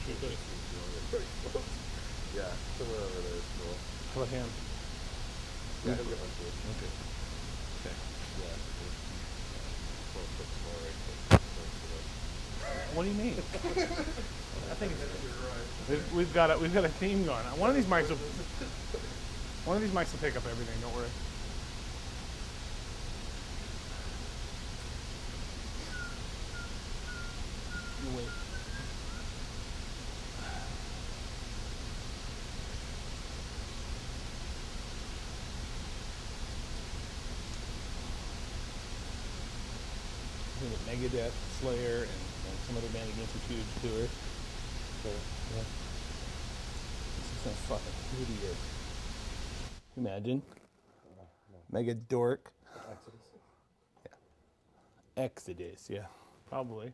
Should we go? Yeah, somewhere over there is cool. How about him? Yeah, he'll get one too. Okay. Okay. Yeah. Well, put some more right there. What do you mean? I think You're right. we've got a theme going. One of these mics will pick up everything. Don't worry. You wait. Megadeth, Slayer, and some other band against a huge tour. So, yeah. This is some fucking idiot. Imagine. Mega dork. Exodus. Yeah. Exodus, yeah. Probably.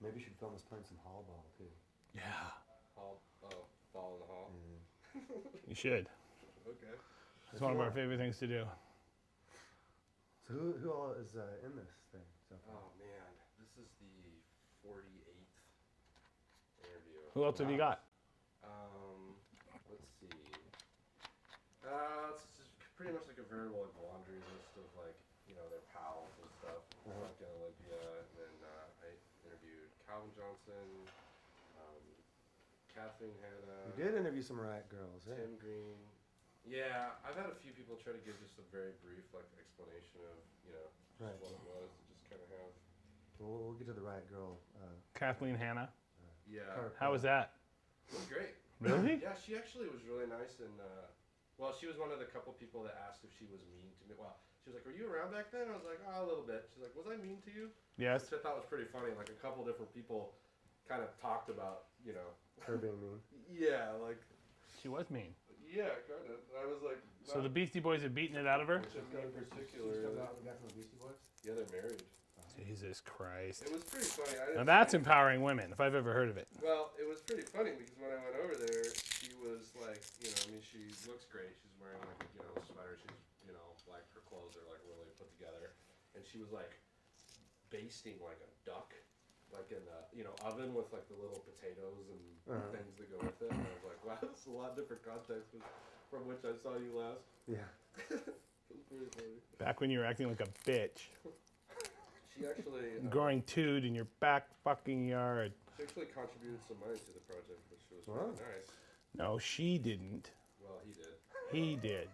Maybe you should film us playing some hall ball too. Yeah. Ball in the hall. You should. Okay. It's one of our favorite things to do. So who all is in this thing so far? Oh man, this is the 48th interview. Who else have you got? Let's see. It's just pretty much like a veritable like laundry list of like their pals and stuff. Like Olympia, and then I interviewed Calvin Johnson, Kathleen Hanna. You did interview some Riot Girls, eh? Tim Green. Yeah, I've had a few people try to give just a very brief like explanation of Right. what it was, and just kind of have. We'll get to the Riot Girl. Kathleen Hanna. Yeah. How was that? It was great. Really? Yeah, she actually was really nice, and well, she was one of the couple people that asked if she was mean to me. Well, she was like, "Were you around back then?" I was like, "Oh, a little bit." She's like, "Was I mean to you?" Yes. Which I thought was pretty funny. Like a couple different people kind of talked about, Her being mean. Yeah, like. She was mean. Yeah, kind of. I was like. So the Beastie Boys have beaten it out of her? Which in particular. The guy from the Beastie Boys? Yeah, they're married. Jesus Christ. It was pretty funny. Now that's empowering women, if I've ever heard of it. Well, it was pretty funny because when I went over there, she was like, she looks great. She's wearing like a sweater. She's, like her clothes are like really put together, and she was like basting like a duck, like in the oven with like the little potatoes and things that go with it. And I was like, wow, this is a lot different context from which I saw you last. Yeah. It was pretty funny. Back when you were acting like a bitch. She actually Growing toot in your back fucking yard. She actually contributed some money to the project, which was really nice. No, she didn't. Well, he did. He did.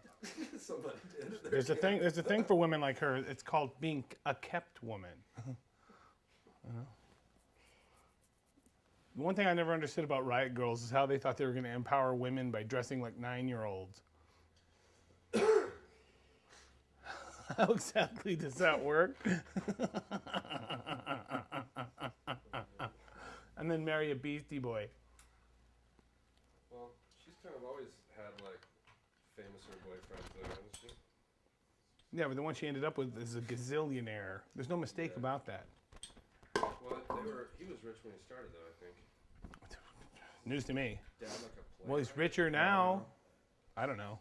Somebody did. There's a thing for women like her. It's called being a kept woman. One thing I never understood about Riot Girls is how they thought they were going to empower women by dressing like 9-year-olds. How exactly does that work? And then marry a Beastie Boy. Well, she's kind of always had like famouser boyfriends, though, hasn't she? Yeah, but the one she ended up with is a gazillionaire. There's no mistake about that. Well, he was rich when he started, though, I think. News to me. Dad, like a plane. Well, he's richer now. I don't know.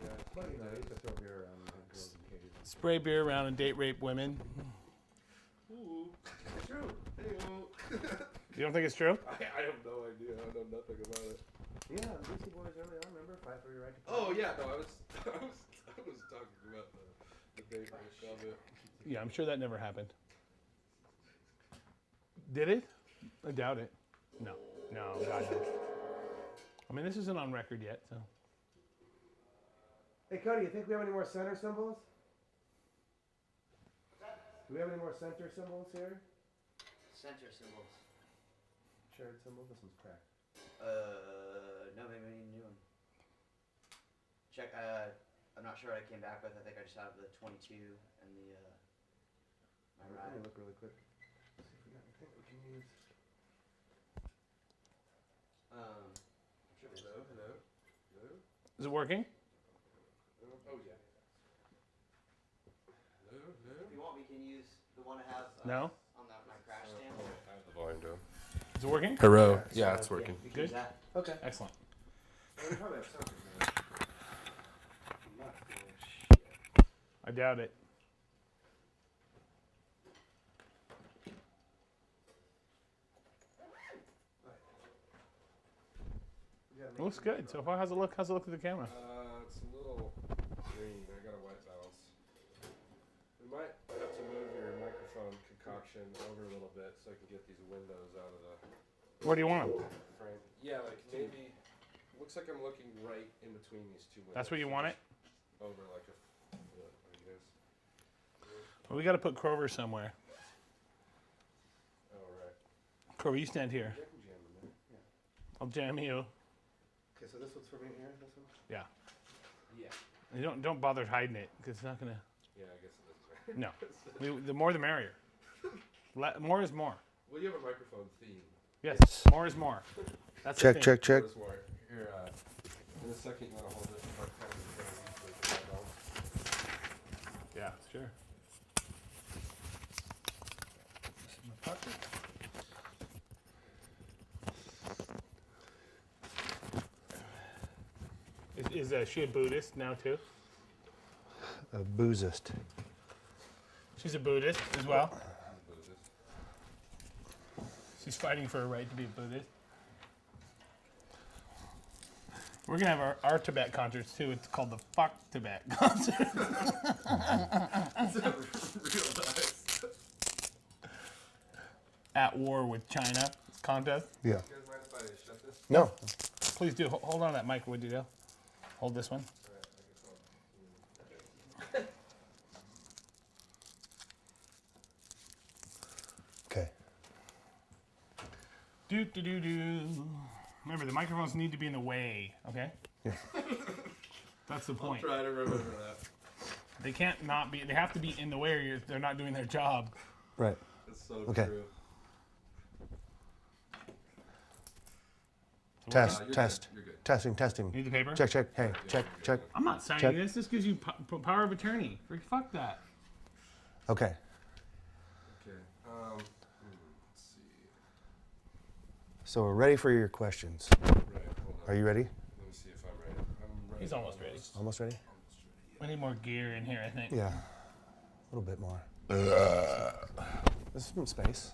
Yeah. But he used to throw beer around and have girls in cages. Spray beer around and date rape women. Ooh, it's true. Hey-o. You don't think it's true? I have no idea. I know nothing about it. Yeah, the Beastie Boys early on, remember? Fight for your right to play. Oh yeah, no, I was talking about the date rape comment. Yeah, I'm sure that never happened. Did it? I doubt it. No, God no. I mean, this isn't on record yet, so. Hey, Cody, you think we have any more center symbols? Do we have any more center symbols here? Center symbols. Shared symbol? This one's cracked. No, maybe we need a new one. Check, I'm not sure what I came back with. I think I just have the 22 and the, my Let me ride. look really quick. See if we got anything we can use. I'm sure there's Hello. Is it working? Oh yeah. Hello. If you want, we can use the one I have No? on my crash stand. I have the volume down. Is it working? Hello. Yeah, it's working. You can Good. use that. Okay. Excellent. We probably have something there. I'm not doing shit. I doubt it. It looks good. So far, how's it look? How's it look to the camera? It's a little green. I got a white balance. We might have to move your microphone concoction over a little bit so I can get these windows out of the Where do you want them? frame. Yeah, like maybe. Looks like I'm looking right in between these two windows. That's where you want it? Over like a. I guess. Well, we got to put Crover somewhere. Oh right. Crover, you stand here. Yeah, I can jam in there. I'll jam you. Okay, so this one's for me here. This one. Yeah. Yeah. And don't bother hiding it because it's not gonna. Yeah, I guess it doesn't matter. No. The more the merrier. More is more. Well, you have a microphone theme. Yes. More is more. That's the Check, thing. check, check. This more. Here, in a second, you want to hold it. Yeah, sure. In my pocket. Is she a Buddhist now too? A boozist. She's a Buddhist as well. She's fighting for her right to be a Buddhist. We're gonna have our Tibet concerts too. It's called the Fuck Tibet concert. Real nice. At war with China contest. Yeah. You guys mind if I shut this? No. Please do. Hold on to that mic, would you? Hold this one. Okay. Do do do do. Remember, the microphones need to be in the way. Okay. Yeah. That's the I'll point. try to remember that. They can't not be. They have to be in the way, or they're not doing their job. Right. That's so Okay. true. Test, You're test. Good. You're good. Testing, testing. Need the paper? Check, check. Hey, check, check. I'm not signing Check. this. This gives you power of attorney. Fuck that. Okay. Okay. Let's see. So we're ready for your questions. Right. Hold on. Are you ready? Let me see if I'm ready. I'm ready. He's almost ready. Almost ready? Almost We need more gear in here, I think. Yeah. A little bit more. There's some space.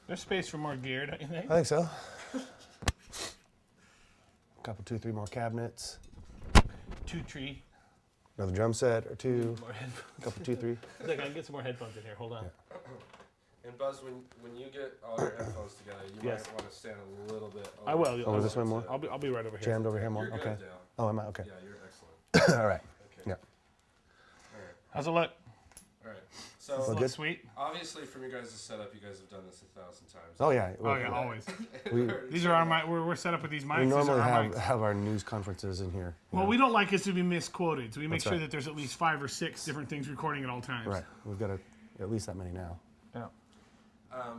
There's space for more gear, don't you think? I think so. Couple, 2, 3 more cabinets. 2 tree. Another drum set or 2. More headphones. Couple, 2, 3. I think I can get some more headphones in here. Hold on. Yeah. And Buzz, when you get all your headphones together, you Yes. might want to stand a little bit over. I will. Oh, is this one more? I'll be right over here. Jammed over here more? You're good, Okay. Dale. Oh, am I? Okay. Yeah, you're excellent. All right. Okay. Yeah. All right. How's it look? All right. Does So it look good? sweet? obviously, from your guys' setup, you guys have done this 1,000 times. Oh, yeah. Oh yeah, always. We, These are our mics. We're set up with these mics. we These are normally our have, mics. have our news conferences in here. you Well, know. we don't like us to be misquoted, so we make That's sure right. that there's at least 5 or 6 different things recording at all times. Right. We've got at least that many now. Yeah.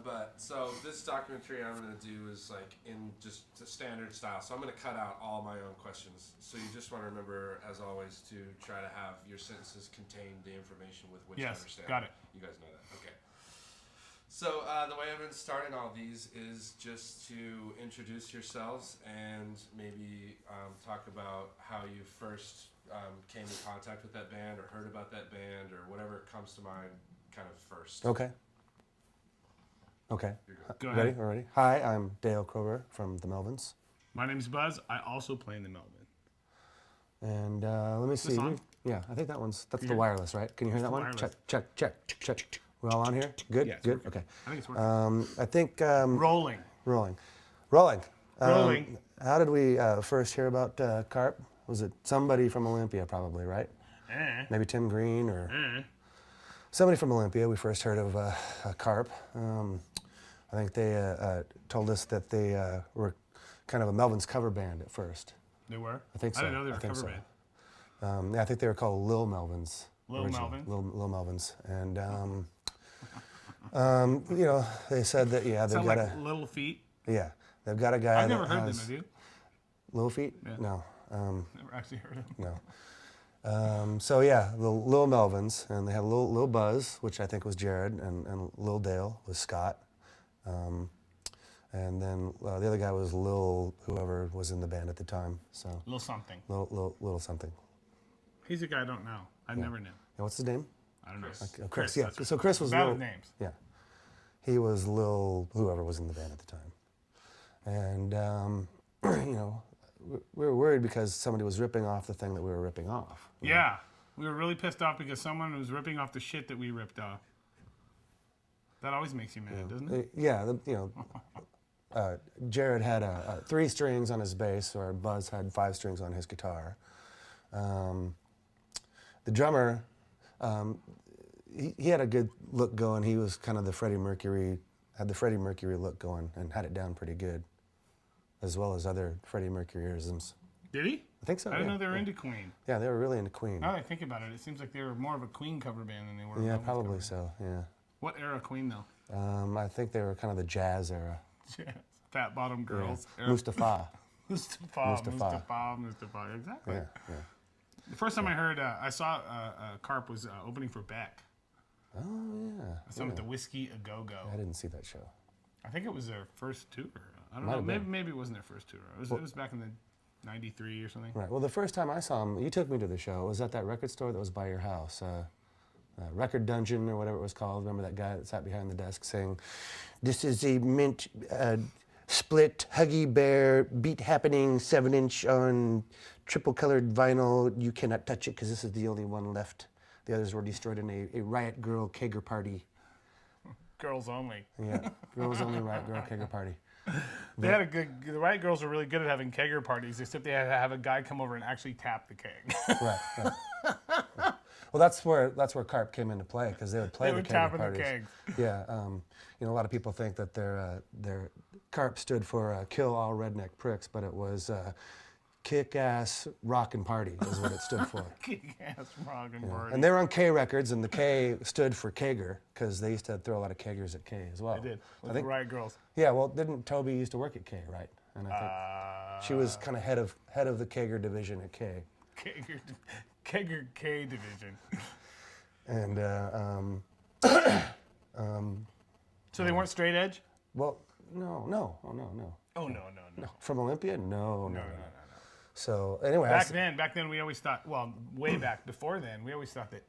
But so this documentary I'm going to do is like in just the standard style. So I'm going to cut out all my own questions. So you just want to remember, as always, to try to have your sentences contain the information with which you Yes, understand. got it. You guys know that. Okay. So the way I've been starting all these is just to introduce yourselves and maybe talk about how you first came in contact with that band or heard about that band or whatever comes to mind kind of first. Okay. Okay. You're good. Go Ready? ahead. We're ready? Hi, I'm Dale Crover from the Melvins. My name's Buzz. I also play in the Melvin. And let me see. on? Yeah, I think that's the You're- wireless, right? Can you hear That's that the one? wireless. Check. We're all on here? Good? Yeah, it's Good? working. Okay. I think it's working. I think Rolling. rolling. Rolling. How did we first hear about carp? Was it somebody from Olympia, probably, right? Maybe Tim Green or somebody from Olympia. We first heard of carp. I think they told us that they were kind of a Melvins cover band at first. They were? I think so. I didn't know they were I a think cover so. band. Yeah, I think they were called Lil Melvins. Lil originally. Melvins? Lil Melvins. And, you know, they said that, yeah, they've Sound got like Little Feet. yeah, they've got a guy I've that never heard them, has have you? Little Feet? Yeah. No, Never actually heard them. no. So yeah, the Lil Melvins, and they had Lil Buzz, which I think was Jared, and Lil Dale was Scott. And then the other guy was Lil, whoever was in the band at the time. So Little something. Little something. He's a guy I don't know. I never knew. Yeah, what's his name? I don't know. Chris. Yeah. That's So Chris was about Lil. his names. Yeah. He was Lil, whoever was in the band at the time. And you know, we were worried because somebody was ripping off the thing that we were ripping off. Yeah. We were really pissed off because someone was ripping off the shit that we ripped off. That always makes you mad, doesn't it? Yeah, Jared had 3 strings on his bass, or Buzz had 5 strings on his guitar. The drummer, he had a good look going. He was kind of had the Freddie Mercury look going, and had it down pretty good, as well as other Freddie Mercuryisms. Did he? I think so. I didn't know they were into Queen. Yeah, they were really into Queen. Now that I think about it, it seems like they were more of a Queen cover band than they were. Yeah, Elvis probably cover. so. Yeah. What era Queen though? I think they were kind of the jazz era. Fat bottom girls. Yeah. Mustafa. Mustafa. Exactly. Yeah, yeah. The first time I heard, I saw Carp was opening for Beck. Oh yeah. I saw them at the Whiskey A Go Go. I didn't see that show. I think it was their first tour. I don't Might know. have been. Maybe it wasn't their first tour. It was back in the '93 or something. Right. Well, the first time I saw him, you took me to the show. It was at that record store that was by your house, Record Dungeon or whatever it was called. Remember that guy that sat behind the desk saying, "This is a mint split Huggy Bear beat happening 7-inch on triple colored vinyl. You cannot touch it because this is the only one left. The others were destroyed in a Riot Girl kegger party." Girls only. Yeah, girls only Riot Girl kegger party. They had the Riot Girls were really good at having kegger parties, except they had to have a guy come over and actually tap the keg. Right. Well, that's where Carp came into play, because they would play They the were kegger tapping the parties. kegs. Yeah. A lot of people think that their Carp stood for Kill All Redneck Pricks, but it was Kick-Ass Rockin' Party is what it stood for. Kick-ass rockin' party. And they were on K Records, and the K stood for kegger, because they used to throw a lot of keggers at K as well. They did. With I think, the Riot Girls. yeah, well, didn't Toby used to work at K, right? And I think she was kind of head of the kegger division at K. Kegger K division. And So they weren't straight edge? well, no. Oh no. From Olympia? No. So anyway, Back then we always thought, well, way back before then, we always thought that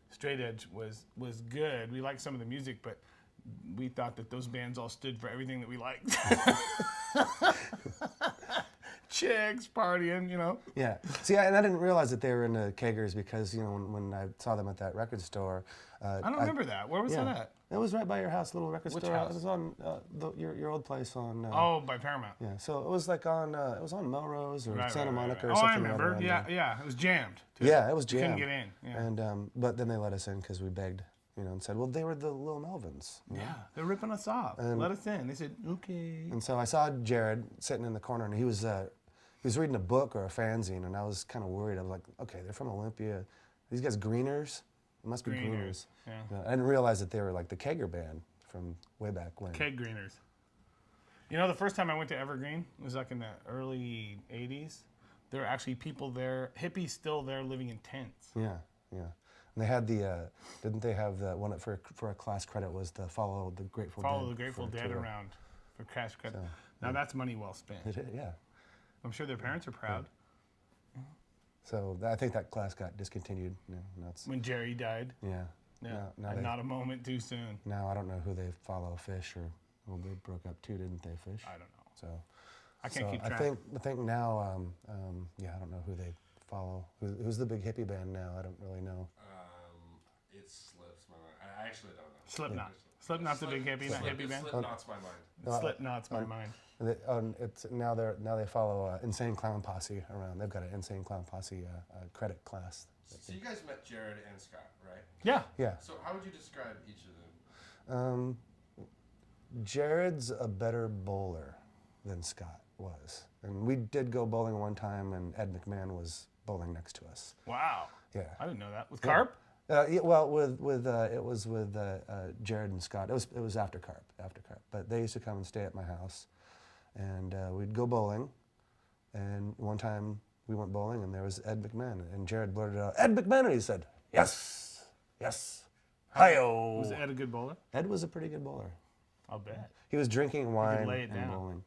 straight edge was good. We liked some of the music, but we thought that those bands all stood for everything that we liked. Chicks, partying, yeah. See, and I didn't realize that they were into keggers, because when I saw them at that record store. I don't remember that. Where was that at? It was right by your house, little record Which store. house? It was on your old place on. By Paramount. Yeah, so it was like on it was on Melrose or Santa Monica or Oh, something. I remember. like that. Yeah. It was jammed. Too. Yeah, it was You jammed. couldn't get in. Yeah. And but then they let us in because we begged, and said, well, they were the Lil Melvins. Yeah, they're ripping us off. Let us in. They said, okay. And so I saw Jared sitting in the corner, and he was reading a book or a fanzine, and I was kind of worried. I was like, okay, they're from Olympia. These guys Greeners? It must be Greeners. Yeah. I didn't realize that they were like the Kegger band from way back when. Keg Greeners. The first time I went to Evergreen was like in the early 80s. There were actually people there, hippies still there living in tents. Yeah. And they had didn't they have the one for a class credit was the Follow the Grateful Dead tour. around for cash credit. So, now that's money well spent. Yeah. I'm sure their parents are proud. So I think that class got discontinued. When Jerry died. Yeah. Yeah. Now And not a moment too soon. Now I don't know who they follow, Fish or they broke up too, didn't they, Fish? I don't know. So I can't keep track. I think now I don't know who they follow. Who's the big hippie band now? I don't really know. It slips my mind. I actually don't know. Slipknot. Slipknot's a big hippie band. Slipknot's my mind. Slipknot's my mind. It's now they follow Insane Clown Posse around. They've got an Insane Clown Posse credit class. So you guys met Jared and Scott, right? Yeah. Yeah. So how would you describe each of them? Jared's a better bowler than Scott was, and we did go bowling one time, and Ed McMahon was bowling next to us. Wow. Yeah. I didn't know that. With Carp? Well, it was with Jared and Scott. It was after Carp, but they used to come and stay at my house, and we'd go bowling. And one time, we went bowling, and there was Ed McMahon, and Jared blurted out, "Ed McMahon," and he said, "Yes, yes, hi-yo." Was Ed a good bowler? Ed was a pretty good bowler. I'll bet. He was drinking wine lay it and down. bowling.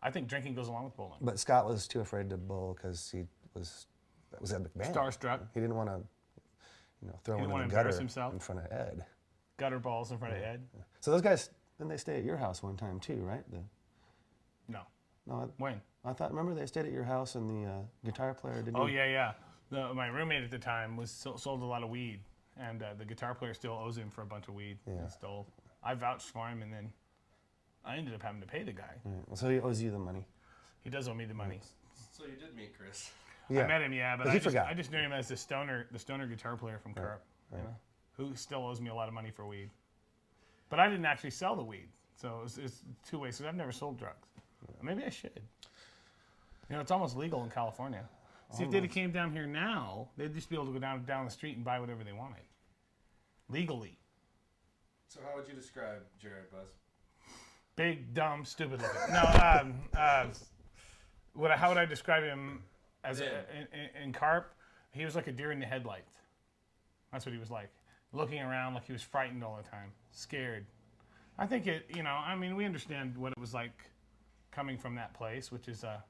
I think drinking goes along with bowling. But Scott was too afraid to bowl because that was Ed McMahon. Starstruck. He didn't want to, throw He him didn't in wanna the gutter embarrass himself? in front of Ed. Gutter balls in front of Ed. So those guys, didn't they stay at your house one time too, right? No. No, When? I thought, remember they stayed at your house and the guitar player didn't. Oh, yeah. My roommate at the time sold a lot of weed, and the guitar player still owes him for a bunch of weed he stole. I vouched for him, and then I ended up having to pay the guy. Right. So he owes you the money. He does owe me the money. So you did meet Chris. Yeah. I met him, yeah, but He forgot. I just knew him as the stoner guitar player from Carp, who still owes me a lot of money for weed. But I didn't actually sell the weed, so it's two ways. Because I've never sold drugs. Maybe I should. It's almost legal in California. See, if they came down here now, they'd just be able to go down the street and buy whatever they wanted, legally. So how would you describe Jared, Buzz? Big, dumb, stupid looking. No, how would I describe him as in Carp? He was like a deer in the headlights. That's what he was like. Looking around like he was frightened all the time, scared. I think we understand what it was like coming from that place, which is a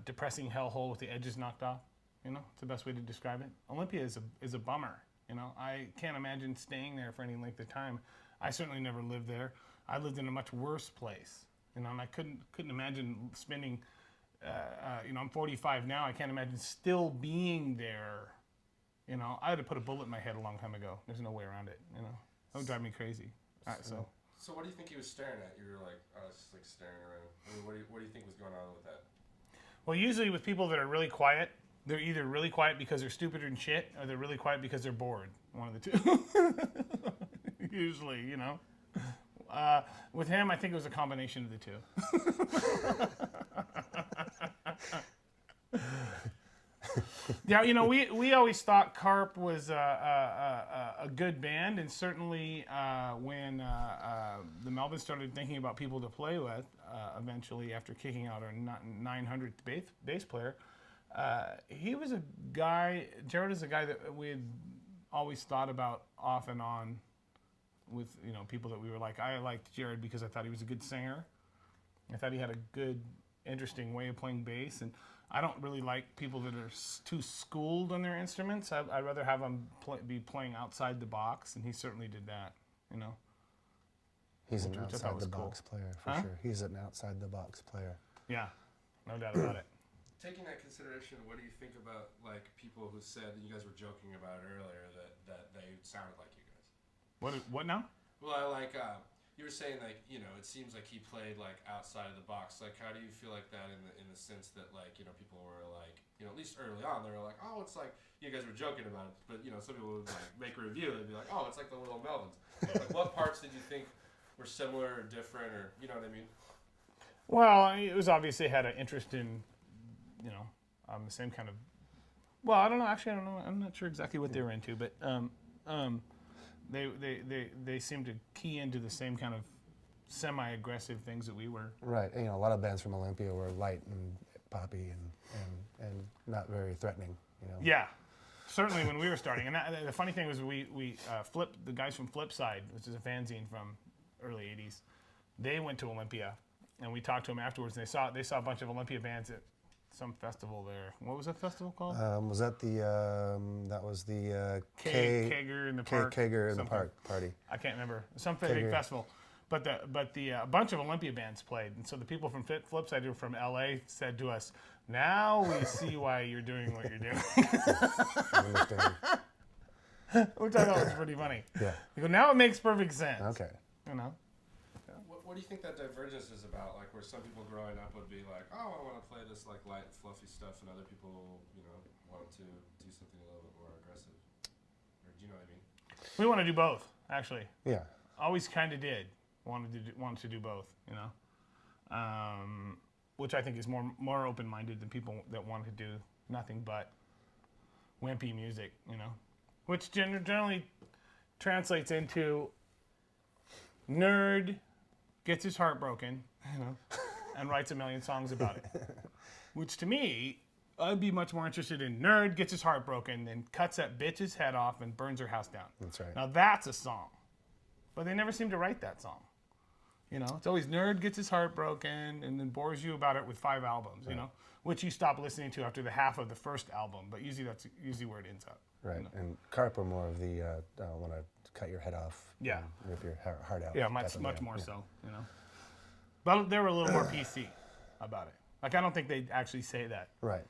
depressing hellhole with the edges knocked off. It's the best way to describe it. Olympia is a bummer. I can't imagine staying there for any length of time. I certainly never lived there. I lived in a much worse place, and I couldn't imagine spending. I'm 45 now. I can't imagine still being there. I had to put a bullet in my head a long time ago. There's no way around it. That would drive me crazy. All right, so what do you think he was staring at? You were like, oh, it's just like staring around. I mean, what do you think was going on with that? Well, usually with people that are really quiet, they're either really quiet because they're stupider than shit, or they're really quiet because they're bored. One of the two. Usually, with him, I think it was a combination of the two. Yeah, we always thought Carp was a good band, and certainly when the Melvins started thinking about people to play with, eventually after kicking out our 900th bass player, he was a guy. Jared is a guy that we had always thought about off and on with people that we were like. I liked Jared because I thought he was a good singer. I thought he had a good, interesting way of playing bass, and I don't really like people that are too schooled on their instruments. I'd rather have them be playing outside the box, and he certainly did that. He's an Which I thought outside was the cool. box player for sure. He's an outside the box player. Yeah, no doubt about it. Taking that consideration, what do you think about like people who said, and you guys were joking about it earlier, that they sounded like you guys? What now? Well, you were saying it seems like he played like outside of the box. Like, how do you feel like that in the sense that people were like, at least early on they were like, oh, it's like you guys were joking about it, but some people would like make a review. They'd be like, oh, it's like the Little Melvins. Like, what parts did you think were similar or different, or you know what I mean? Well, it was obvious they had an interest in, the same kind of. Well, I don't know. Actually, I don't know. I'm not sure exactly what they were into, but they seemed to key into the same kind of semi-aggressive things that we were. Right. A lot of bands from Olympia were light and poppy and not very threatening. Yeah. Certainly when we were starting. And the funny thing was we flipped, the guys from Flipside, which is a fanzine from early 80s, they went to Olympia, and we talked to them afterwards, and they saw a bunch of Olympia bands at some festival there. What was that festival called? Was that that was the Kager in the Park. Kager in the something. Park party. I can't remember. Some big festival. But a bunch of Olympia bands played, and so the people from Flipside who were from LA said to us, "Now we see why you're doing what you're doing." I understand. Which I thought was pretty funny. Yeah. You go, now it makes perfect sense. Okay. What do you think that divergence is about? Like, where some people growing up would be like, oh, I want to play this like light, fluffy stuff, and other people, want to do something a little bit more aggressive. Or do you know what I mean? We want to do both, actually. Yeah. Always kind of did. Wanted to do both, which I think is more open-minded than people that want to do nothing but wimpy music, which generally translates into nerd gets his heart broken, and writes a million songs about it. Which to me I'd be much more interested in Nerd Gets His Heart Broken than Cuts That Bitch's Head Off and Burns Her House Down. That's right. Now that's a song. But they never seem to write that song. You know, it's always Nerd Gets His Heart Broken and then bores you about it with 5 albums, you know, which you stop listening to after the half of the first album. But usually that's usually where it ends up. Right. You know? And Carp were more of the want to cut your head off. Yeah. And rip your heart out. Yeah, much more so, you know. But they were a little more PC about it. Like, I don't think they'd actually say that. Right.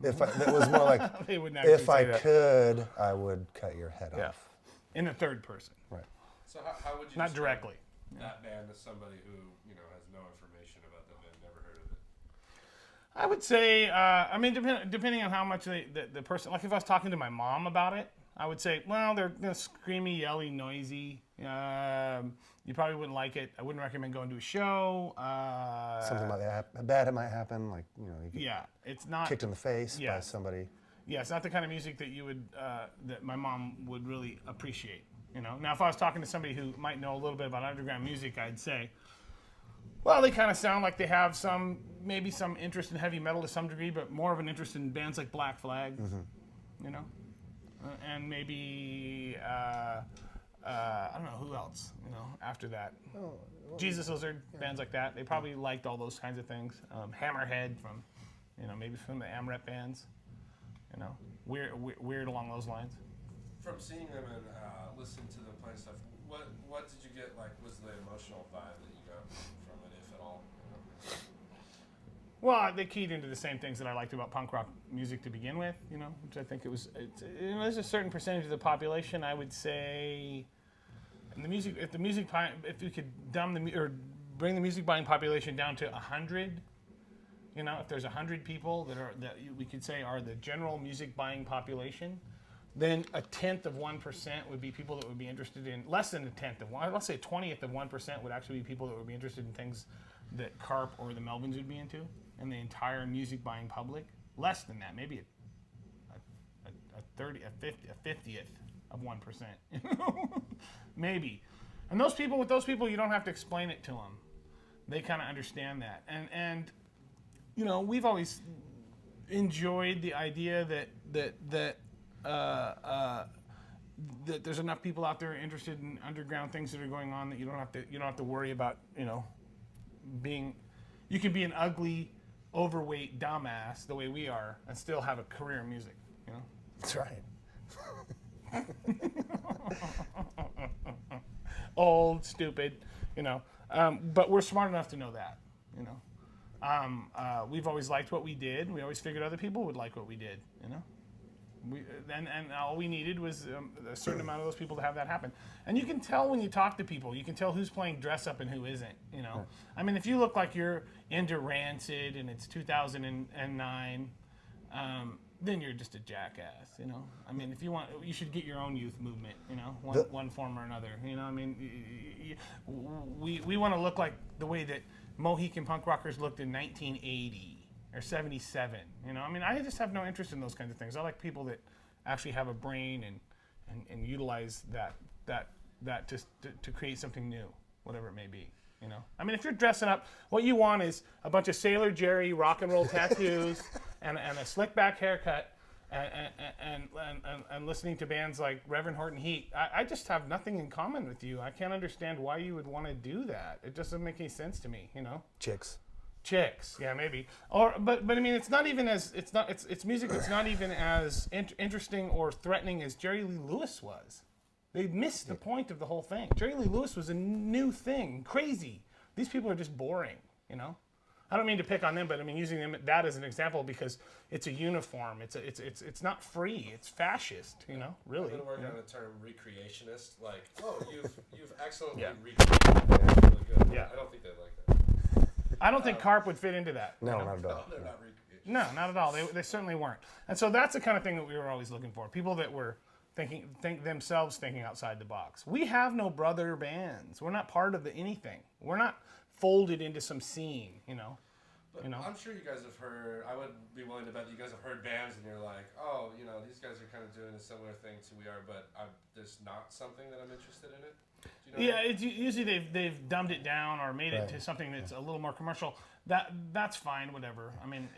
If it was more like, They wouldn't actually if say I that. could, I would cut your head Yeah. off. In the third person. Right. So how would you Not describe directly. that band as somebody who has no information about them and never heard of it? I would say, I mean, depending on how much the person, like if I was talking to my mom about it, I would say, well, they're screamy, yelly, noisy. You probably wouldn't like it. I wouldn't recommend going to a show. Something like that bad it might happen, like you get Yeah, it's not kicked in the face Yeah. by somebody. Yeah, it's not the kind of music that you would that my mom would really appreciate. You know. Now, if I was talking to somebody who might know a little bit about underground music, I'd say, well, they kind of sound like they have maybe some interest in heavy metal to some degree, but more of an interest in bands like Black Flag. You know, and maybe I don't know who else. You know, after that, Jesus Lizard, bands like that. They probably liked all those kinds of things. Hammerhead from, maybe from the AMREP bands. You know, weird along those lines. From seeing them and listening to them playing stuff, what did you get? Like, was the emotional vibe that you got from it, if at all? Well, they keyed into the same things that I liked about punk rock music to begin with, which I think there's a certain percentage of the population, I would say, and if you could bring the music buying population down to 100, if there's 100 people that we could say are the general music buying population, then 1/10% would be people that would be interested in, less than 1/10 of one, let's say 1/20 of 1% would actually be people that would be interested in things that Carp or the Melvins would be into, and the entire music buying public, less than that, maybe a 50th of 1%, maybe. And with those people, you don't have to explain it to them. They kind of understand that, and we've always enjoyed the idea that there's enough people out there interested in underground things that are going on that you don't have to worry about, you can be an ugly, overweight dumbass the way we are and still have a career in music, That's right. Old, stupid, but we're smart enough to know that, we've always liked what we did. We always figured other people would like what we did, And all we needed was a certain amount of those people to have that happen. And you can tell when you talk to people. You can tell who's playing dress up and who isn't. I mean, if you look like you're into Rancid and it's 2009, then you're just a jackass. I mean, if you want, you should get your own youth movement. One form or another. I mean, we want to look like the way that Mohican punk rockers looked in 1980. Or 77, I mean, I just have no interest in those kinds of things. I like people that actually have a brain and utilize that to create something new, whatever it may be. I mean, if you're dressing up, what you want is a bunch of Sailor Jerry rock and roll tattoos and a slick back haircut and listening to bands like Reverend Horton Heat. I just have nothing in common with you. I can't understand why you would want to do that. It doesn't make any sense to me. Chicks, yeah, maybe. But I mean, it's not even as it's music that's not even as interesting or threatening as Jerry Lee Lewis was. They missed the point of the whole thing. Jerry Lee Lewis was a new thing, crazy. These people are just boring, I don't mean to pick on them, but I mean using that as an example because it's a uniform. It's not free. It's fascist, really. I've been working on the term recreationist. Like, you've excellently Yeah. recreated it. That's really good. Yeah. I don't think they like that. I don't think Carp would fit into that. No, not at all. No, they're not recreationist. No, not at all. They certainly weren't. And so that's the kind of thing that we were always looking for. People that were thinking outside the box. We have no brother bands. We're not part of anything. We're not folded into some scene, But I'm sure you guys have heard, I would be willing to bet that you guys have heard bands and you're like, oh, these guys are kind of doing a similar thing to we are, but there's not something that I'm interested in it. Do you know Yeah, it's usually they've dumbed it down or made it to something that's a little more commercial. That's fine, whatever. I mean,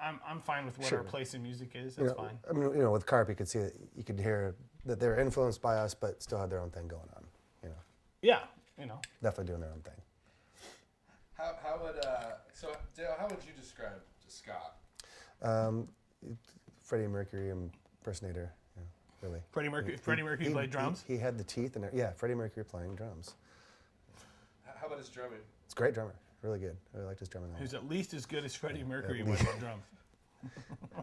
I'm fine with what Sure. our place in music is. You That's know, fine. I mean, with Carp, you could see that you could hear that they were influenced by us, but still had their own thing going on. You know, Yeah, definitely doing their own thing. How would so Dale? How would you describe Scott? Freddie Mercury impersonator. Yeah, really. Freddie Mercury played drums. He had the teeth, and yeah, Freddie Mercury playing drums. How about his drumming? It's a great drummer. Really good. I really liked his drumming. Who's at least as good as Freddie Mercury was on drums.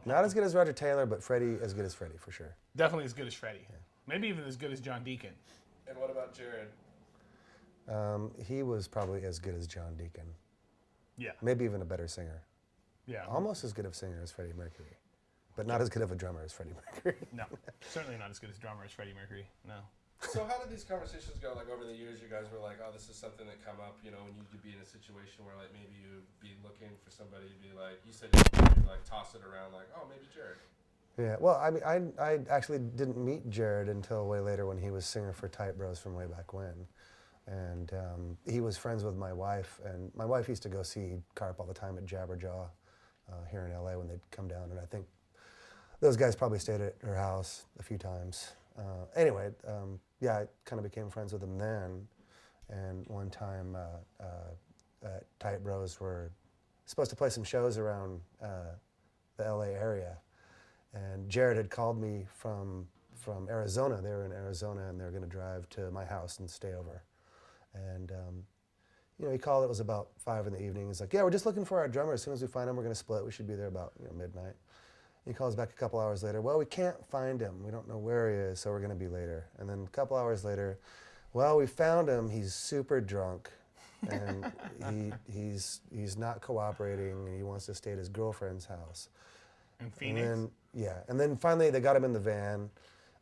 Not as good as Roger Taylor, but Freddie as good as Freddie for sure. Definitely as good as Freddie. Maybe even as good as John Deacon. And what about Jared? He was probably as good as John Deacon. Yeah. Maybe even a better singer. Yeah. Almost as good of a singer as Freddie Mercury, but not as good of a drummer as Freddie Mercury. No, certainly not as good as drummer as Freddie Mercury. No. So how did these conversations go? Like over the years, you guys were like, "Oh, this is something that come up." You know, when you'd be in a situation where like maybe you'd be looking for somebody to be like, you said you'd like toss it around, like, "Oh, maybe Jared." Yeah, well, I mean, I actually didn't meet Jared until way later when he was singer for Tight Bros from way back when. And he was friends with my wife, and my wife used to go see Carp all the time at Jabberjaw here in LA when they'd come down, and I think those guys probably stayed at her house a few times. Anyway, yeah, I kind of became friends with them then, and one time Tight Bros were supposed to play some shows around the LA area, and Jared had called me from Arizona. They were in Arizona, and they were going to drive to my house and stay over. And you know, he called. It was about 5 in the evening. He's like, "Yeah, we're just looking for our drummer. As soon as we find him, we're going to split. We should be there about midnight." He calls back a couple hours later. "Well, we can't find him. We don't know where he is, so we're going to be later." And then a couple hours later, "Well, we found him. He's super drunk, and he's not cooperating, and he wants to stay at his girlfriend's house." In Phoenix? And then finally they got him in the van,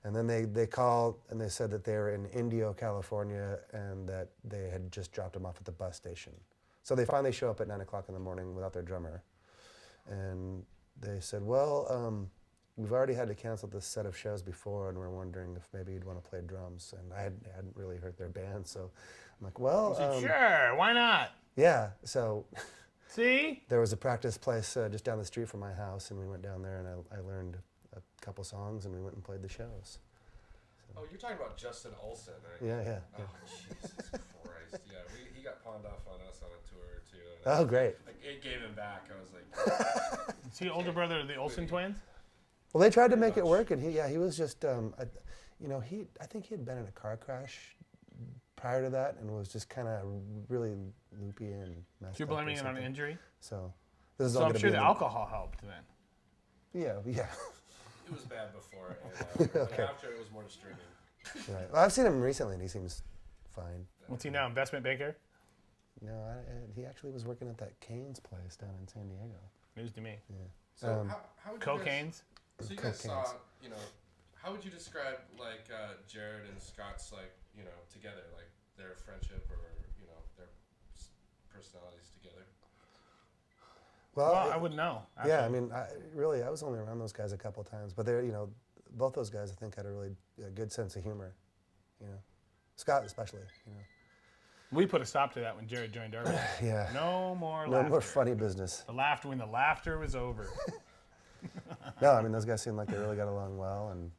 and then they called and they said that they were in Indio, California, and that they had just dropped him off at the bus station. So they finally show up at 9 o'clock in the morning without their drummer, and they said, "Well, we've already had to cancel this set of shows before, and we're wondering if maybe you'd want to play drums." And I hadn't really heard their band, so I'm like, "Well, Sure, why not? yeah." So See? there was a practice place just down the street from my house, and we went down there, and I learned a couple songs, and we went and played the shows. Oh, you're talking about Justin Olsen, right? Yeah. Oh, Jesus Christ! Yeah, he got pawned off on us on a tour too. And Oh, great. it gave him back. I was like, Is he older brother of the Olsen twins? Well, they tried to make it much. work, and he was just, I think he had been in a car crash prior to that, and was just kind of really loopy and messed up. So you're blaming or it on an something. injury? So this is So all I'm going to sure be the in alcohol helped then. Yeah. it was bad before, and Okay. after it was more disturbing. Right. Well, I've seen him recently, and he seems fine. What's he now, investment banker? No, he actually was working at that Cane's place down in San Diego. News to me. Yeah. So how would you guys, Cocaine's? so you guys Cocaine's. saw, how would you describe like Jared and Scott's together, like their friendship or their personalities together? Well, I wouldn't know. Yeah, I actually. mean, I was only around those guys a couple of times, but they're, both those guys I think had a really good sense of humor, Scott especially, We put a stop to that when Jared joined our band. Yeah. No more No laughter. more funny business. When the laughter was over. No, I mean, those guys seem like they really got along well and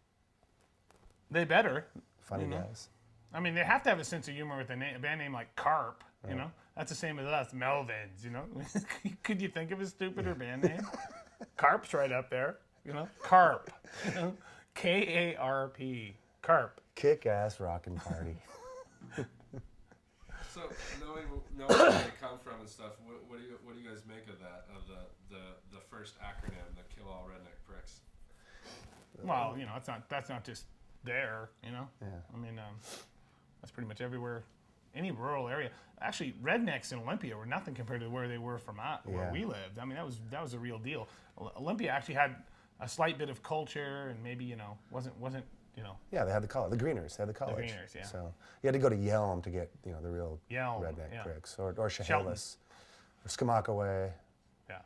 They better. funny guys. I mean, they have to have a sense of humor with a band name like Carp, That's the same as us, Melvins, Could you think of a stupider band name? Carp's right up there, Carp. K-A-R-P. Carp. Kick-ass rockin' party. So knowing where they come from and stuff, what do you guys make of that? Of the first acronym, the Kill All Redneck Pricks? Well, that's not just there, Yeah. I mean, that's pretty much everywhere, any rural area. Actually, rednecks in Olympia were nothing compared to where they were from where Yeah. we lived. I mean, that was a real deal. Olympia actually had a slight bit of culture, and maybe wasn't. Yeah, they had the college. The Greeners had the college. Greeners, yeah. So you had to go to Yelm to get the real Yelm, redneck yeah. pricks, or Chehalis, or Skamaka Yeah.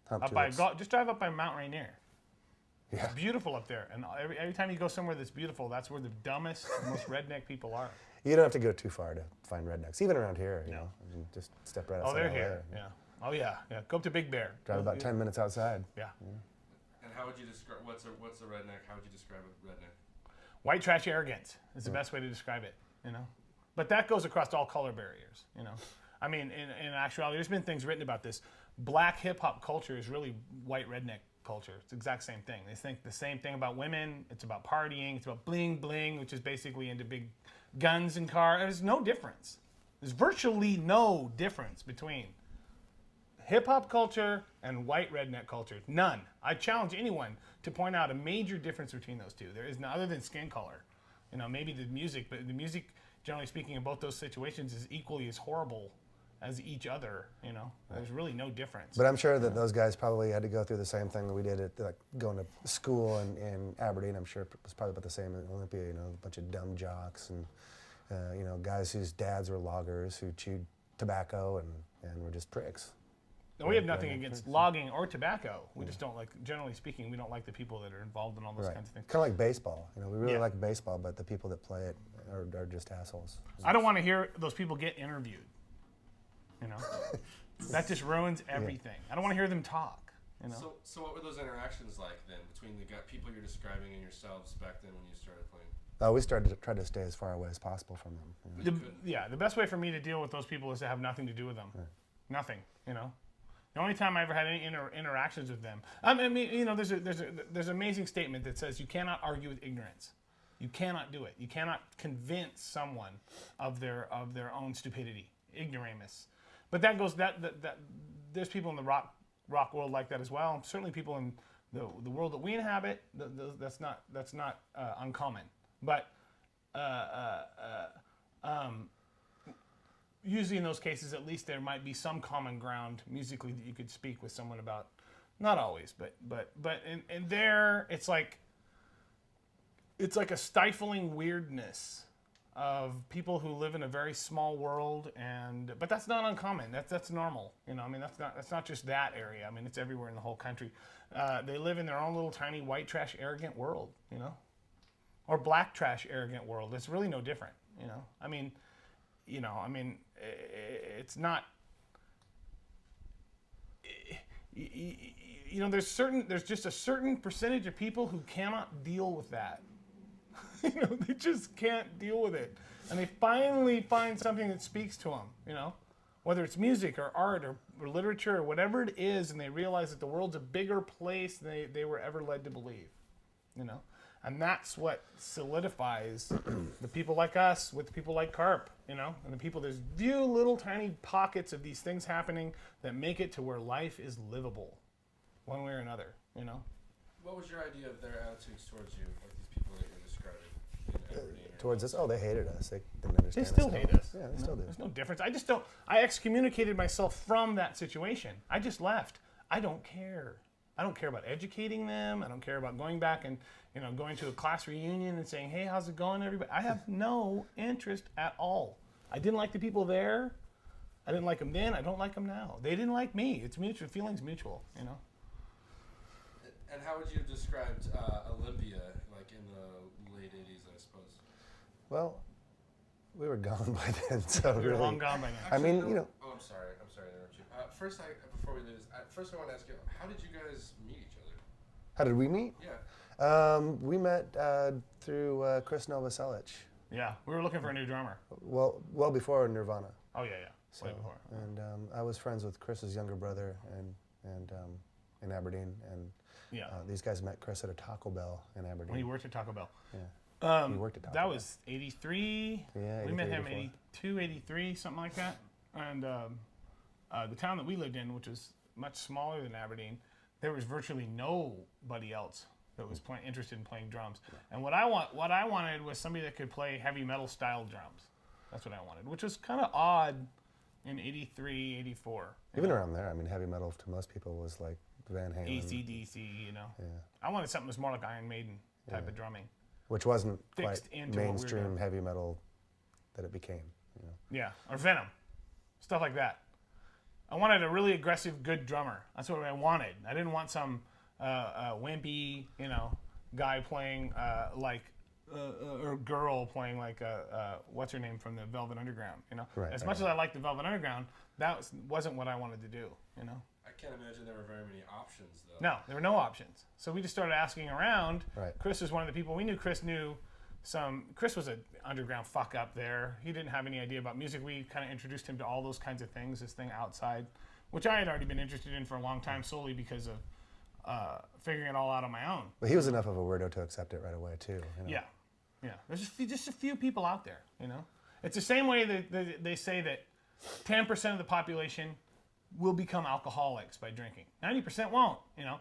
Hump Up by Tulips. just drive up by Mount Rainier. Yeah. It's beautiful up there, and every time you go somewhere that's beautiful, that's where the dumbest, most redneck people are. You don't have to go too far to find rednecks, even around here. No. I mean, just step right Oh, outside. they're LA. here. Yeah. Oh yeah. Go up to Big Bear. Drive about 10 minutes outside. Yeah. And how would you describe what's a redneck? How would you describe a redneck? White trash arrogance is the best way to describe it. But that goes across all color barriers. I mean, in actuality, there's been things written about this. Black hip hop culture is really white redneck culture. It's the exact same thing. They think the same thing about women. It's about partying. It's about bling bling, which is basically into big guns and cars. There's no difference. There's virtually no difference between hip hop culture and white redneck culture. None. I challenge anyone to point out a major difference between those two. There is none other than skin color. Maybe the music, but the music, generally speaking, in both those situations is equally as horrible as each other. There's really no difference. But I'm sure that those guys probably had to go through the same thing that we did at going to school in Aberdeen. I'm sure it was probably about the same in Olympia. A bunch of dumb jocks and guys whose dads were loggers who chewed tobacco and were just pricks. We have nothing against logging or tobacco. We just don't like, generally speaking, we don't like the people that are involved in all those kinds of things. Kind of like baseball. We really like baseball, but the people that play it are just assholes. I don't want to hear those people get interviewed. That just ruins everything. I don't want to hear them talk. So what were those interactions like then between the people you're describing and yourselves back then when you started playing? We started to try to stay as far away as possible from them. The best way for me to deal with those people is to have nothing to do with them. Nothing. The only time I ever had any interactions with them, there's an amazing statement that says you cannot argue with ignorance. You cannot do it. You cannot convince someone of their own stupidity, ignoramus. But that goes that there's people in the rock world like that as well. Certainly, people in the world that we inhabit, that's not uncommon. But usually in those cases, at least there might be some common ground musically that you could speak with someone about. Not always, but in there, it's like a stifling weirdness of people who live in a very small world, but that's not uncommon. That's normal. That's not just that area. It's everywhere in the whole country. They live in their own little tiny white trash arrogant world, or black trash arrogant world. It's really no different. It's not. There's just a certain percentage of people who cannot deal with that. They just can't deal with it, and they finally find something that speaks to them. Whether it's music or art or literature or whatever it is, and they realize that the world's a bigger place than they were ever led to believe. And that's what solidifies the people like us with people like Carp, and the people, there's few little tiny pockets of these things happening that make it to where life is livable, one way or another, What was your idea of their attitudes towards you, like these people that you're describing in Aberdeen? Towards us? Oh, they hated us. They didn't understand. They still hate us. Yeah, they still do. There's no difference. I excommunicated myself from that situation. I just left. I don't care. I don't care about educating them. I don't care about going back and going to a class reunion and saying, "Hey, how's it going, everybody?" I have no interest at all. I didn't like the people there. I didn't like them then. I don't like them now. They didn't like me. It's mutual. Feelings mutual. And how would you have described Olympia, like in the late '80s, I suppose? Well, we were gone by then, so We were long gone by now. Actually, Oh, I'm sorry to interrupt you. Before we do this, first I want to ask you, how did you guys meet each other? How did we meet? Yeah. We met through Chris Novoselic. Yeah, we were looking for a new drummer. Well before Nirvana. Oh yeah. So, Way before. And I was friends with Chris's younger brother and in Aberdeen, and these guys met Chris at a Taco Bell in Aberdeen. When he worked at Taco Bell. Yeah. He worked at Taco That Bell. was 83. Yeah, We met 83, him 84. 82, 83, something like that. And the town that we lived in, which was much smaller than Aberdeen, there was virtually nobody else that was interested in playing drums. And what I wanted was somebody that could play heavy metal style drums. That's what I wanted, which was kind of odd in 83, 84. Even around there, heavy metal to most people was like Van Halen. AC/DC, Yeah. I wanted something that was more like Iron Maiden type of drumming. Which wasn't Fixed quite into what we were mainstream doing. heavy metal that it became. Yeah, or Venom, stuff like that. I wanted a really aggressive, good drummer. That's what I wanted. I didn't want some wimpy, guy playing like or girl playing like what's her name from the Velvet Underground. You know, Right, as right, much as I liked the Velvet Underground, wasn't what I wanted to do. You know. I can't imagine there were very many options though. No, there were no options. So we just started asking around. Right. Chris was one of the people we knew. Chris was an underground fuck up there. He didn't have any idea about music. We kind of introduced him to all those kinds of things, this thing outside, which I had already been interested in for a long time, solely because of figuring it all out on my own. But he was enough of a weirdo to accept it right away too. You know? Yeah, yeah. There's just a few people out there, you know. It's the same way that they say that 10% of the population will become alcoholics by drinking. 90% won't, you know.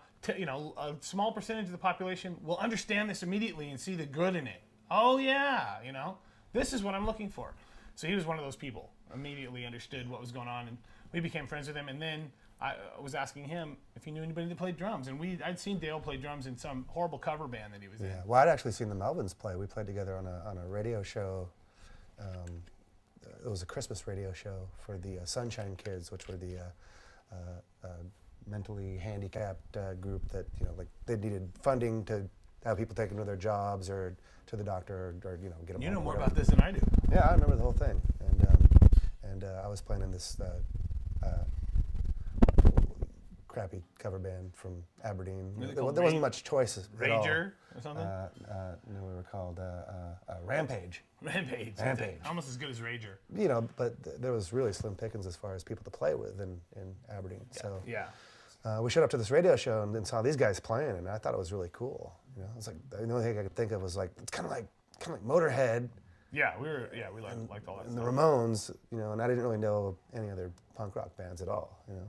A small percentage of the population will understand this immediately and see the good in it. Oh yeah, you know, this is what I'm looking for. So he was one of those people. Immediately understood what was going on, and we became friends with him. And then I was asking him if he knew anybody that played drums, and I'd seen Dale play drums in some horrible cover band that he was in. Yeah. Well, I'd actually seen the Melvins play. We played together on a radio show. It was a Christmas radio show for the Sunshine Kids, which were the mentally handicapped group that, you know, like they needed funding to have people taken to their jobs or to the doctor or you know, get them. You home know or more whatever. about this than I do. Yeah, I remember the whole thing, and I was playing in this crappy cover band from Aberdeen. Really There called wasn't much choice at all. Rager or something? No, we were called Rampage. Rampage. Rampage. Almost as good as Rager. You know, but there was really slim pickings as far as people to play with in Aberdeen. So Yeah. we showed up to this radio show and then saw these guys playing, and I thought it was really cool. You know, it's like the only thing I could think of was like it's kind of like Motorhead. Yeah, we liked all that And the stuff. Ramones, you know, and I didn't really know any other punk rock bands at all, you know.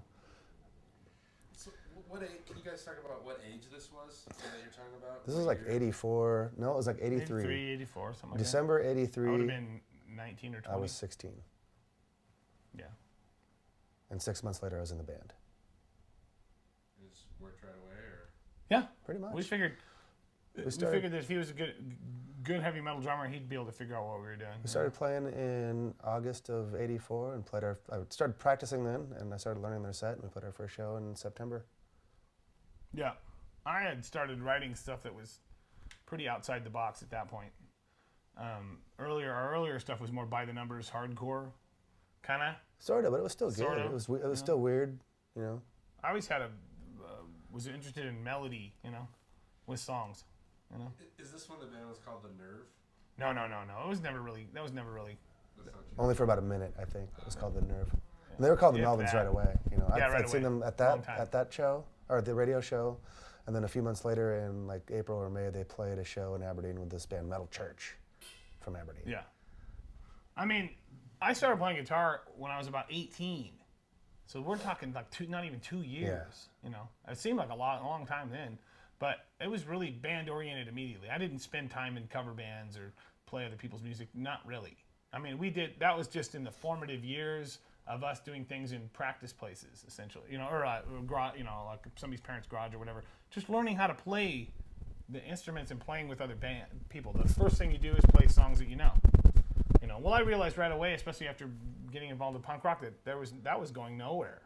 So what age? Can you guys talk about what age this was that you're talking about? This was like 84. No, it was like 83. 83, 84, something like December that. I would 83. have been 19 or 20. I was 16. Yeah. And 6 months later, I was in the band. You just worked right away, or? Yeah. Pretty much. We figured We started- that if he was a good heavy metal drummer, he'd be able to figure out what we were doing. We started playing in August of 84 and I started practicing then, and I started learning their set, and we played our first show in September. Yeah. I had started writing stuff that was pretty outside the box at that point. Our earlier stuff was more by the numbers, hardcore, kind of. Sort of, but it was still good. Sort of, It was still weird, you know. I always was interested in melody, you know, with songs, you know. Is this when the band was called The Nerve? No. It was never really. That was never really. That's not true. Only for about a minute, I think. It was called The Nerve. And they were called the Yeah, Melvins that. right away. You know, Yeah, right I'd seen away. them at Long time. that show, or the radio show, and then a few months later, in like April or May, they played a show in Aberdeen with this band Metal Church from Aberdeen. Yeah. I mean, I started playing guitar when I was about 18. So we're talking like not even 2 years, you know. It seemed like a long time then, but it was really band oriented immediately. I didn't spend time in cover bands or play other people's music, not really. I mean, that was just in the formative years of us doing things in practice places, essentially, you know, or you know, like somebody's parents' garage or whatever. Just learning how to play the instruments and playing with other people. The first thing you do is play songs that you know. You know, well, I realized right away, especially after getting involved in punk rock, that that was going nowhere.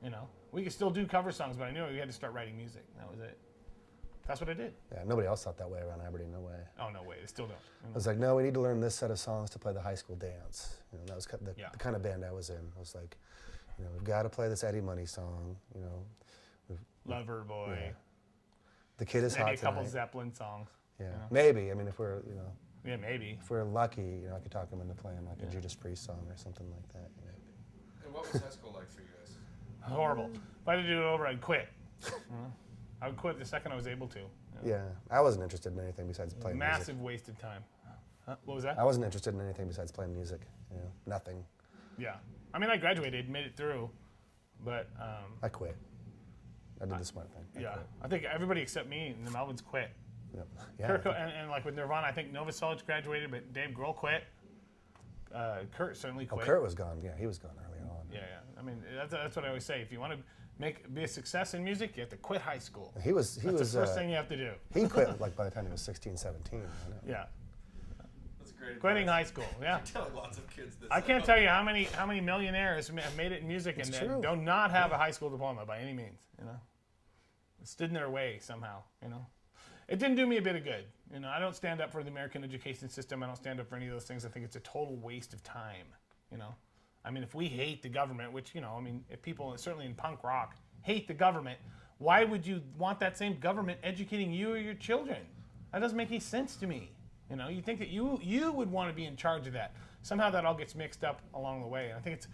You know, we could still do cover songs, but I knew we had to start writing music. That was it. That's what I did. Yeah, nobody else thought that way around Aberdeen. No way. Oh no way, they still don't. You I know? was like, no, we need to learn this set of songs to play the high school dance. You know, that was the kind of band I was in. I was like, you know, we've got to play this Eddie Money song. You know, Lover Boy. Yeah. The Kid Is Maybe Hot a couple Tonight. Zeppelin songs. Yeah, you know? maybe. I mean, if we're, you know, Yeah, maybe. if we're lucky, you know, I could talk him into playing like a Judas Priest song or something like that. You know? And what was high school like for you guys? Horrible. If I had to do it over, I'd quit. You know? I would quit the second I was able to. You know? Yeah, I wasn't interested in anything besides playing Massive music. waste of time. Huh? What was that? I wasn't interested in anything besides playing music. You know, nothing. Yeah. I mean, I graduated, made it through, but I quit. I did the smart thing. I yeah, quit. I think everybody except me and the Melvins quit. Yep. Yeah. Kurt, and like with Nirvana, I think Novoselic graduated, but Dave Grohl quit. Kurt certainly Oh, quit. Kurt was gone. Yeah, he was gone early on. Yeah. I mean, that's what I always say. If you want to be a success in music, you have to quit high school. He was. That's the first thing you have to do. He quit like by the time he was 16, 17. I know. Yeah, That's great. quitting high advice. school. Yeah. You're telling lots of kids this. I can't tell you how many millionaires have made it in music and true. do not have a high school diploma by any means. You know, it stood in their way somehow. You know, it didn't do me a bit of good. You know, I don't stand up for the American education system. I don't stand up for any of those things. I think it's a total waste of time. You know, I mean, if we hate the government, which, you know, I mean, if people, certainly in punk rock, hate the government, why would you want that same government educating you or your children? That doesn't make any sense to me. You know, you think that you would want to be in charge of that. Somehow that all gets mixed up along the way. And I think it's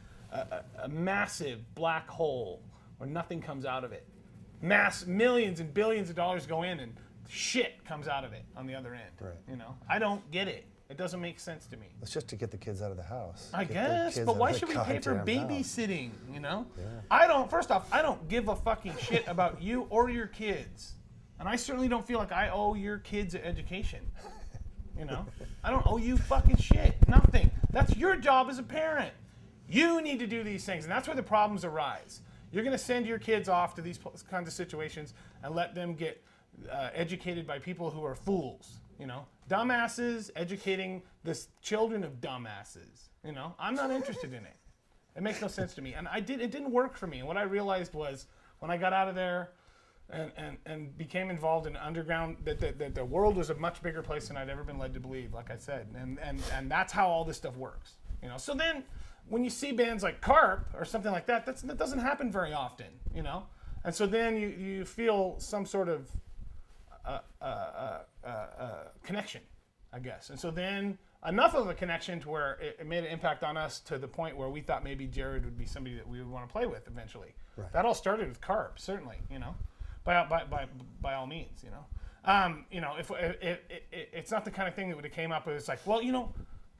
a massive black hole where nothing comes out of it. Millions and billions of dollars go in and shit comes out of it on the other end. Right. You know, I don't get it. It doesn't make sense to me. It's just to get the kids out of the house. I Get the guess, kids but out why of the should we pay for goddamn house. babysitting, you know? Yeah. First off, I don't give a fucking shit about you or your kids. And I certainly don't feel like I owe your kids an education. You know? I don't owe you fucking shit. Nothing. That's your job as a parent. You need to do these things, and that's where the problems arise. You're going to send your kids off to these kinds of situations and let them get educated by people who are fools, you know? Dumbasses educating the children of dumbasses, you know? I'm not interested in it. It makes no sense to me. And it didn't work for me. And what I realized was when I got out of there and became involved in underground, that the world was a much bigger place than I'd ever been led to believe, like I said. And that's how all this stuff works, you know? So then when you see bands like Carp or something like that, that doesn't happen very often, you know? And so then you feel some sort of connection, I guess. And so then enough of a connection to where it made an impact on us to the point where we thought maybe Jared would be somebody that we would want to play with eventually. Right. That all started with Carp, certainly, you know, by all means, you know. You know, if it's not the kind of thing that would have came up. It's like, well, you know,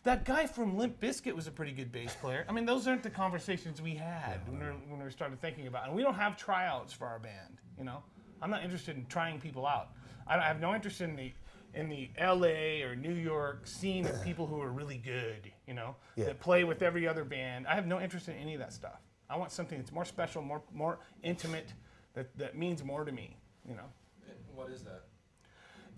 that guy from Limp Bizkit was a pretty good bass player. I mean, those aren't the conversations we had when we started thinking about it. And we don't have tryouts for our band, you know. I'm not interested in trying people out. I have no interest in the LA or New York scene of people who are really good, you know, that play with every other band. I have no interest in any of that stuff. I want something that's more special, more intimate, that means more to me, you know. What is that?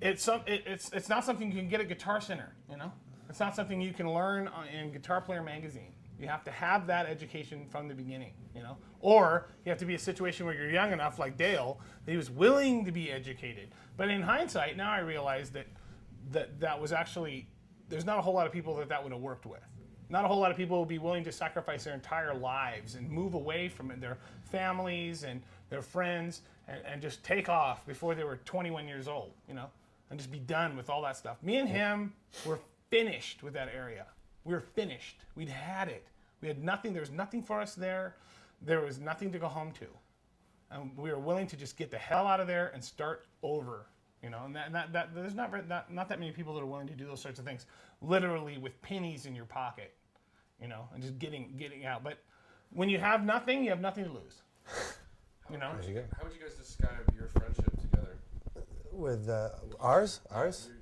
It's not something you can get at Guitar Center, you know. It's not something you can learn in Guitar Player magazine. You have to have that education from the beginning, you know. Or you have to be a situation where you're young enough, like Dale, that he was willing to be educated. But in hindsight, now I realize that was actually, there's not a whole lot of people that would have worked with. Not a whole lot of people would be willing to sacrifice their entire lives and move away from their families and their friends and just take off before they were 21 years old, you know, and just be done with all that stuff. Me and him were finished with that area. We were finished. We'd had it. We had nothing. There was nothing for us there. There was nothing to go home to. And we were willing to just get the hell out of there and start over, you know. And that there's not that many people that are willing to do those sorts of things, literally with pennies in your pocket, you know, and just getting out. But when you have nothing, you have nothing to lose. You know. There you go. How would you guys describe your friendship together? With ours? Your guys' friendship.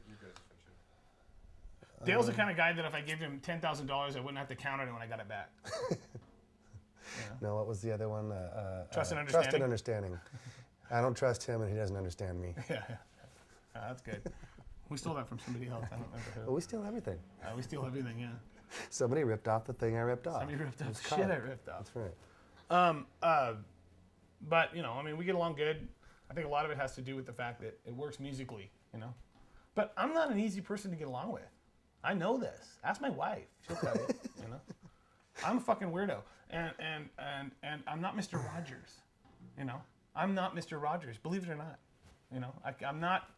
Dale's the kind of guy that if I gave him $10,000, I wouldn't have to count it when I got it back. No, what was the other one? Trust and Trust understanding. and understanding. I don't trust him, and he doesn't understand me. Yeah. That's good. We stole that from somebody else. I don't remember who. But we steal everything. We steal everything, yeah. Somebody ripped off the thing I ripped off. Somebody ripped off It's the shit I Carp. ripped off. That's right. But, you know, I mean, we get along good. I think a lot of it has to do with the fact that it works musically, you know. But I'm not an easy person to get along with. I know this. Ask my wife. She'll tell you, you know. I'm a fucking weirdo. And I'm not Mr. Rogers, you know. I'm not Mr. Rogers, believe it or not. You know, I'm not.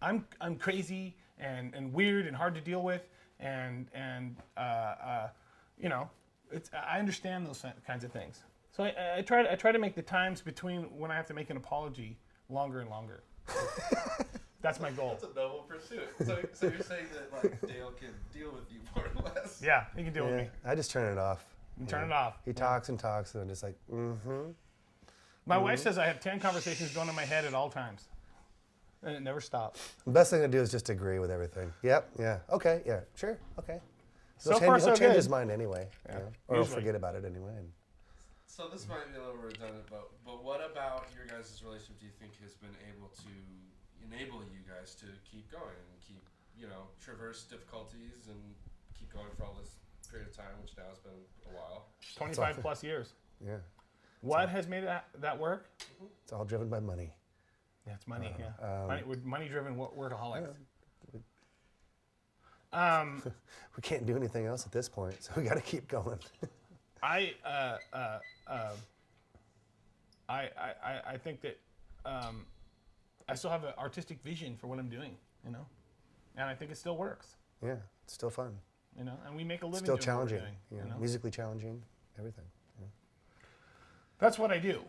I'm crazy and weird and hard to deal with and you know, I understand those kinds of things. So I try to make the times between when I have to make an apology longer and longer. That's my goal. That's a noble pursuit. So you're saying that like Dale can deal with you more or less? Yeah, he can deal with me. I just turn it off. You turn it off. He talks and talks, and I'm just like, mm-hmm. My wife says I have 10 conversations going in my head at all times. And it never stops. The best thing to do is just agree with everything. Yep, yeah, okay, yeah, sure, okay. So far, so he'll change good. his mind anyway. Yeah, You know, or he'll usually. forget about it anyway. So this might be a little redundant, but what about your guys' relationship do you think has been able to enable you guys to keep going and keep, you know, traverse difficulties and keep going for all this period of time, which now has been a while? 25 plus years. Yeah, What has made that work? it's all driven by money. Yeah, it's money. We're money-driven workaholics. We can't do anything else at this point, so we got to keep going. I think that I still have an artistic vision for what I'm doing, you know, and I think it still works, Yeah, it's still fun. you know, and we make a living. Still doing challenging. What we're doing, You know, musically challenging, everything. Yeah. That's what I do.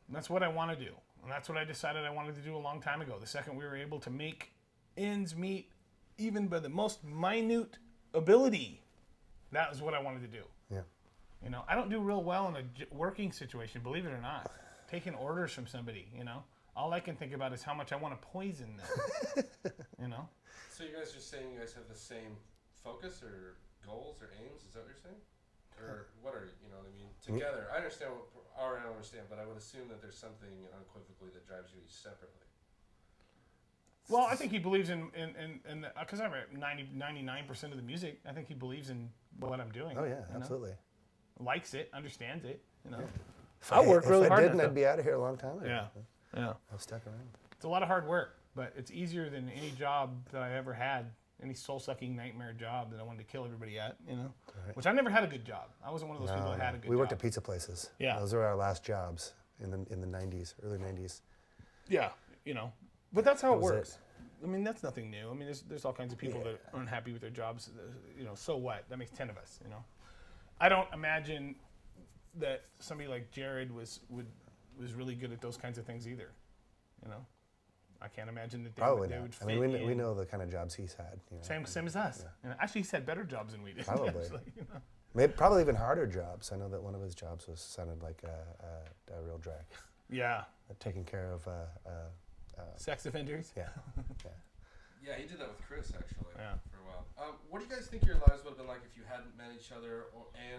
That's what I want to do, and that's what I decided I wanted to do a long time ago. The second we were able to make ends meet, even by the most minute ability, that was what I wanted to do. Yeah. You know, I don't do real well in a working situation, believe it or not. Taking orders from somebody, you know, all I can think about is how much I want to poison them. You know. So you guys just saying you guys have the same focus or goals or aims? Is that what you're saying? Or what are you know what I mean? Together, I understand I don't understand, but I would assume that there's something unequivocally that drives you each separately. Well, I think he believes in because I write 99% of the music. I think he believes in what I'm doing. Oh yeah, you know? absolutely. Likes it, understands it. You know. Yeah. I work really if I hard. didn't, I'd be out of here a long time ago. Yeah. I've stuck around. It's a lot of hard work, but it's easier than any job that I ever had. Any soul-sucking nightmare job that I wanted to kill everybody at. You know. Right. Which I never had a good job. I wasn't one of those people that had a good job. We worked at pizza places. Yeah. Those were our last jobs in the 90s, early 90s. Yeah, you know, but that's how it was works. I mean, that's nothing new. I mean, there's all kinds of people that are unhappy with their jobs. You know, so what? That makes 10 of us. You know, I don't imagine that somebody like Jared was really good at those kinds of things either. You know, I can't imagine that Probably they not. would I fit mean, we in. know the kind of jobs he's had. You know. Same as us. You know, actually, he's had better jobs than we did. Probably. Actually, you know. Maybe, probably even harder jobs. I know that one of his jobs sounded like a real drag. Yeah. Taking care of. Sex offenders. Yeah. Yeah, he did that with Chris actually Yeah. for a while. What do you guys think your lives would have been like if you hadn't met each other and